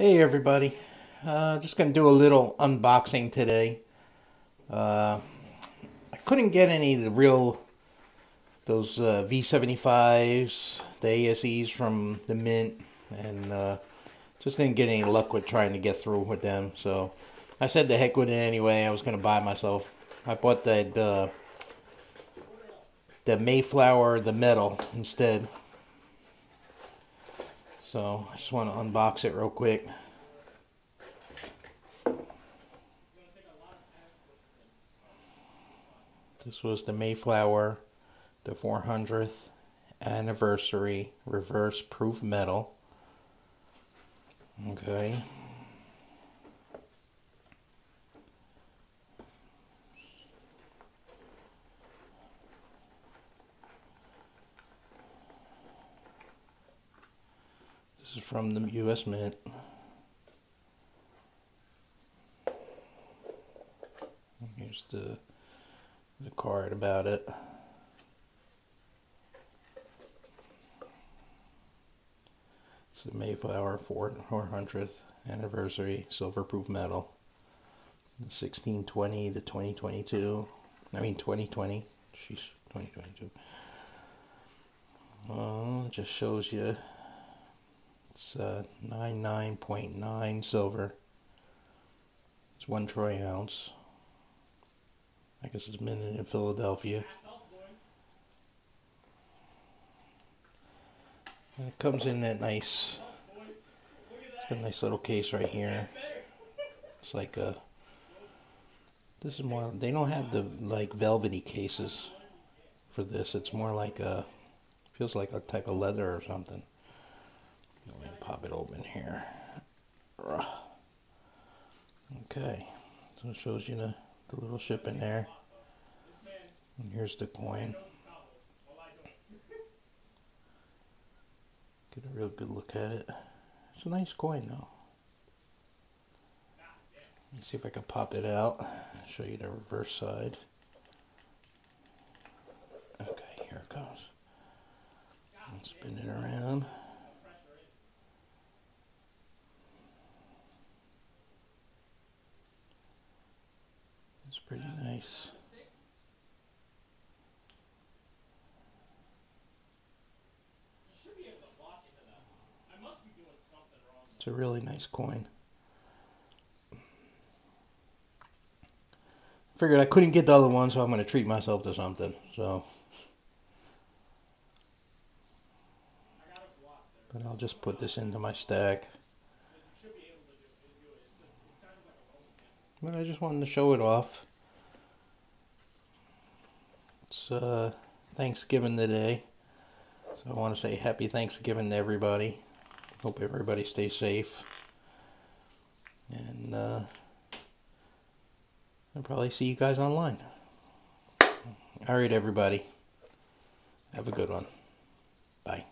Hey everybody, just gonna do a little unboxing today. I couldn't get any of the real, those V75s, the ASEs from the Mint, and just didn't get any luck with trying to get through with them. So I said the heck with it anyway. I was gonna buy myself. I bought the Mayflower, the metal instead. So I just want to unbox it real quick. This was the Mayflower, the 400th anniversary reverse proof metal. Okay. This is from the US Mint. Here's the card about it. It's the Mayflower 400th anniversary silver proof metal. 1620 to 2022. I mean 2020. Sheesh, 2022. It just shows you it's 99.9 silver. It's 1 troy ounce. I guess it's minted in Philadelphia. And it comes in that nice, it's got a nice little case right here. It's like a, this is more, they don't have the like velvety cases for this. It's more like a, feels like a type of leather or something. Let me pop it open here. Okay, so it shows you the little ship in there. And here's the coin. Get a real good look at it. It's a nice coin though. Let me see if I can pop it out. Show you the reverse side. Okay, here it goes. And spin it around. It's pretty nice. It's a really nice coin. Figured I couldn't get the other one, so I'm going to treat myself to something. So, but I'll just put this into my stack. But I just wanted to show it off. It's Thanksgiving today, so I want to say happy Thanksgiving to everybody. Hope everybody stays safe. And I'll probably see you guys online. Alright, everybody. Have a good one. Bye.